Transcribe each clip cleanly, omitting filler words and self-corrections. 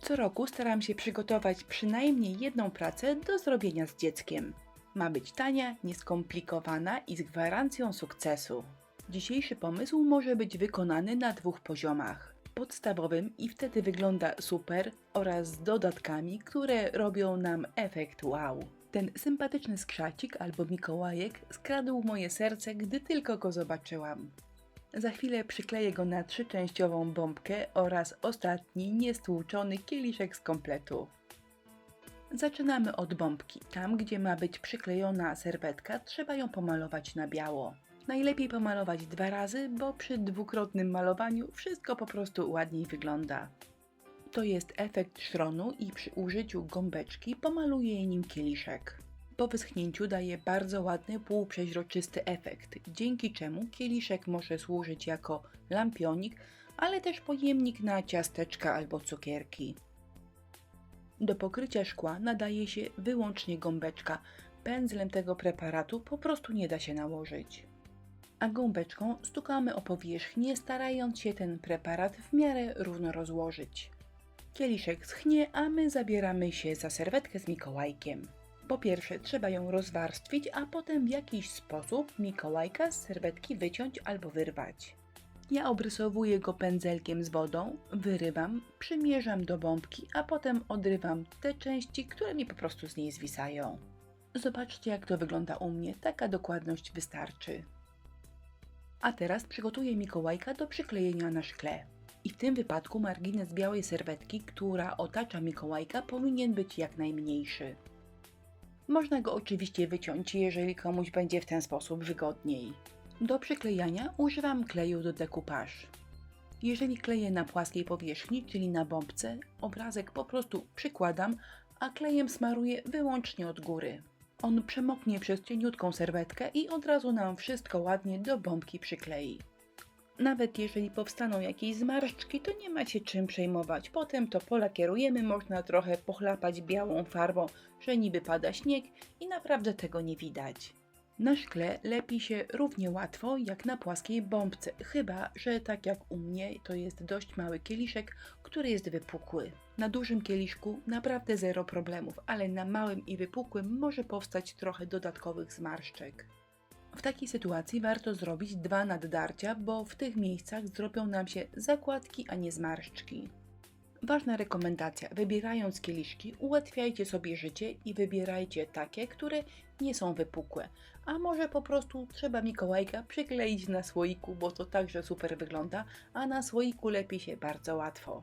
Co roku staram się przygotować przynajmniej jedną pracę do zrobienia z dzieckiem. Ma być tania, nieskomplikowana i z gwarancją sukcesu. Dzisiejszy pomysł może być wykonany na dwóch poziomach. Podstawowym i wtedy wygląda super oraz z dodatkami, które robią nam efekt wow. Ten sympatyczny skrzacik albo Mikołajek skradł moje serce, gdy tylko go zobaczyłam. Za chwilę przykleję go na trzyczęściową bombkę oraz ostatni niestłuczony kieliszek z kompletu. Zaczynamy od bombki. Tam, gdzie ma być przyklejona serwetka, trzeba ją pomalować na biało. Najlepiej pomalować 2 razy, bo przy dwukrotnym malowaniu wszystko po prostu ładniej wygląda. To jest efekt szronu i przy użyciu gąbeczki pomaluję nim kieliszek. Po wyschnięciu daje bardzo ładny półprzeźroczysty efekt, dzięki czemu kieliszek może służyć jako lampionik, ale też pojemnik na ciasteczka albo cukierki. Do pokrycia szkła nadaje się wyłącznie gąbeczka, pędzlem tego preparatu po prostu nie da się nałożyć. A gąbeczką stukamy o powierzchnię, starając się ten preparat w miarę równo rozłożyć. Kieliszek schnie, a my zabieramy się za serwetkę z Mikołajkiem. Po pierwsze trzeba ją rozwarstwić, a potem w jakiś sposób Mikołajka z serwetki wyciąć albo wyrwać. Ja obrysowuję go pędzelkiem z wodą, wyrywam, przymierzam do bombki, a potem odrywam te części, które mi po prostu z niej zwisają. Zobaczcie, jak to wygląda u mnie, taka dokładność wystarczy. A teraz przygotuję Mikołajka do przyklejenia na szkle. I w tym wypadku margines białej serwetki, która otacza Mikołajka, powinien być jak najmniejszy. Można go oczywiście wyciąć, jeżeli komuś będzie w ten sposób wygodniej. Do przyklejania używam kleju do decoupage. Jeżeli kleję na płaskiej powierzchni, czyli na bombce, obrazek po prostu przykładam, a klejem smaruję wyłącznie od góry. On przemoknie przez cieniutką serwetkę i od razu nam wszystko ładnie do bombki przyklei. Nawet jeżeli powstaną jakieś zmarszczki, to nie ma się czym przejmować. Potem to polakierujemy, można trochę pochlapać białą farbą, że niby pada śnieg i naprawdę tego nie widać. Na szkle lepi się równie łatwo jak na płaskiej bombce, chyba że tak jak u mnie to jest dość mały kieliszek, który jest wypukły. Na dużym kieliszku naprawdę zero problemów, ale na małym i wypukłym może powstać trochę dodatkowych zmarszczek. W takiej sytuacji warto zrobić 2 naddarcia, bo w tych miejscach zrobią nam się zakładki, a nie zmarszczki. Ważna rekomendacja: wybierając kieliszki, ułatwiajcie sobie życie i wybierajcie takie, które nie są wypukłe. A może po prostu trzeba Mikołajka przykleić na słoiku, bo to także super wygląda, a na słoiku lepi się bardzo łatwo.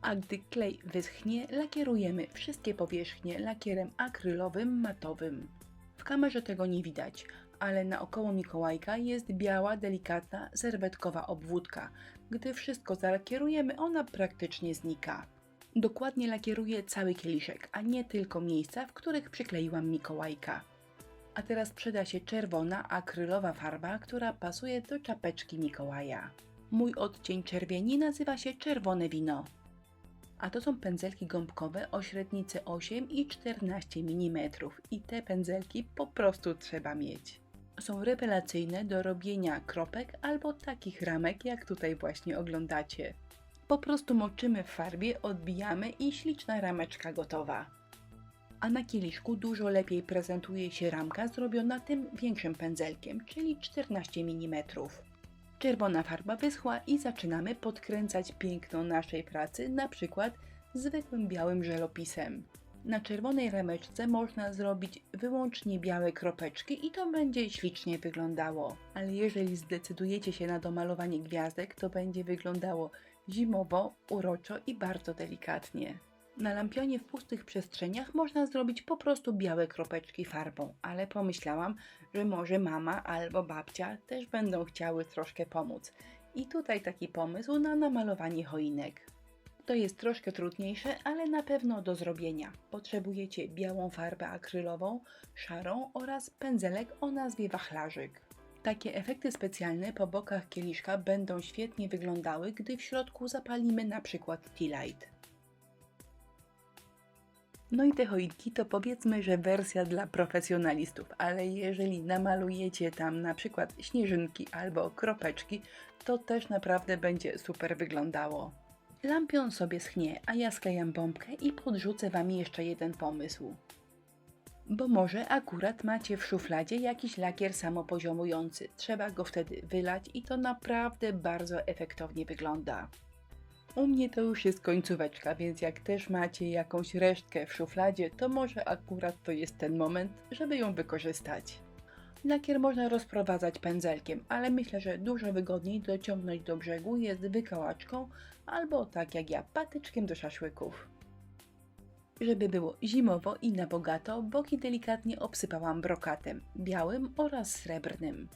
A gdy klej wyschnie, lakierujemy wszystkie powierzchnie lakierem akrylowym matowym. W kamerze tego nie widać, ale naokoło Mikołajka jest biała, delikatna, serwetkowa obwódka. Gdy wszystko zalakierujemy, ona praktycznie znika. Dokładnie lakieruję cały kieliszek, a nie tylko miejsca, w których przykleiłam Mikołajka. A teraz przyda się czerwona, akrylowa farba, która pasuje do czapeczki Mikołaja. Mój odcień czerwieni nazywa się czerwone wino. A to są pędzelki gąbkowe o średnicy 8 i 14 mm i te pędzelki po prostu trzeba mieć. Są rewelacyjne do robienia kropek albo takich ramek, jak tutaj właśnie oglądacie. Po prostu moczymy w farbie, odbijamy i śliczna rameczka gotowa. A na kieliszku dużo lepiej prezentuje się ramka zrobiona tym większym pędzelkiem, czyli 14 mm. Czerwona farba wyschła i zaczynamy podkręcać piękno naszej pracy, na przykład zwykłym białym żelopisem. Na czerwonej rameczce można zrobić wyłącznie białe kropeczki i to będzie ślicznie wyglądało. Ale jeżeli zdecydujecie się na domalowanie gwiazdek, to będzie wyglądało zimowo, uroczo i bardzo delikatnie. Na lampionie w pustych przestrzeniach można zrobić po prostu białe kropeczki farbą, ale pomyślałam, że może mama albo babcia też będą chciały troszkę pomóc. I tutaj taki pomysł na namalowanie choinek. To jest troszkę trudniejsze, ale na pewno do zrobienia. Potrzebujecie białą farbę akrylową, szarą oraz pędzelek o nazwie wachlarzyk. Takie efekty specjalne po bokach kieliszka będą świetnie wyglądały, gdy w środku zapalimy na przykład tea light. No i te choinki to powiedzmy, że wersja dla profesjonalistów, ale jeżeli namalujecie tam na przykład śnieżynki albo kropeczki, to też naprawdę będzie super wyglądało. Lampion sobie schnie, a ja sklejam bombkę i podrzucę Wam jeszcze jeden pomysł. Bo może akurat macie w szufladzie jakiś lakier samopoziomujący. Trzeba go wtedy wylać i to naprawdę bardzo efektownie wygląda. U mnie to już jest końcóweczka, więc jak też macie jakąś resztkę w szufladzie, to może akurat to jest ten moment, żeby ją wykorzystać. Lakier można rozprowadzać pędzelkiem, ale myślę, że dużo wygodniej dociągnąć do brzegu jest wykałaczką albo tak jak ja, patyczkiem do szaszłyków. Żeby było zimowo i na bogato, boki delikatnie obsypałam brokatem, białym oraz srebrnym.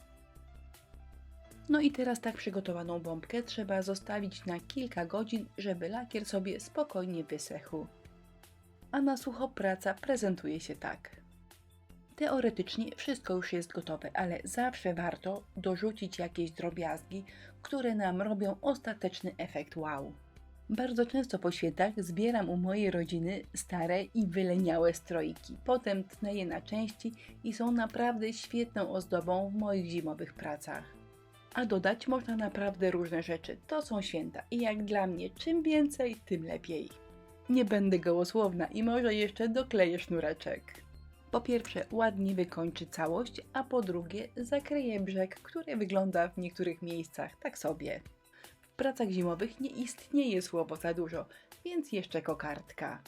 No i teraz tak przygotowaną bombkę trzeba zostawić na kilka godzin, żeby lakier sobie spokojnie wysechł. A na sucho praca prezentuje się tak. Teoretycznie wszystko już jest gotowe, ale zawsze warto dorzucić jakieś drobiazgi, które nam robią ostateczny efekt wow. Bardzo często po świętach zbieram u mojej rodziny stare i wyleniałe stroiki. Potem tnę je na części i są naprawdę świetną ozdobą w moich zimowych pracach. A dodać można naprawdę różne rzeczy. To są święta i jak dla mnie czym więcej, tym lepiej. Nie będę gołosłowna i może jeszcze dokleję sznureczek. Po pierwsze ładnie wykończy całość, a po drugie zakryje brzeg, który wygląda w niektórych miejscach tak sobie. W pracach zimowych nie istnieje słowo za dużo, więc jeszcze kokardka.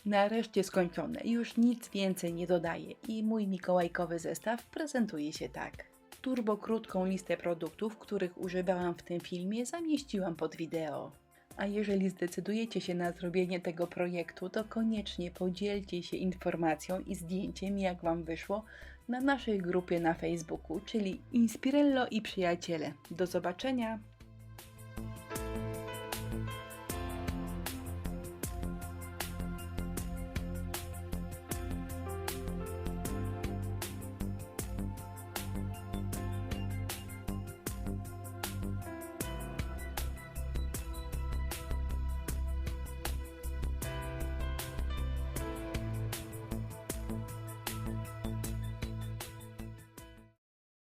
Nareszcie skończone, już nic więcej nie dodaję i mój mikołajkowy zestaw prezentuje się tak. Turbo krótką listę produktów, których używałam w tym filmie, zamieściłam pod wideo. A jeżeli zdecydujecie się na zrobienie tego projektu, to koniecznie podzielcie się informacją i zdjęciem, jak Wam wyszło, na naszej grupie na Facebooku, czyli Inspirello i Przyjaciele. Do zobaczenia!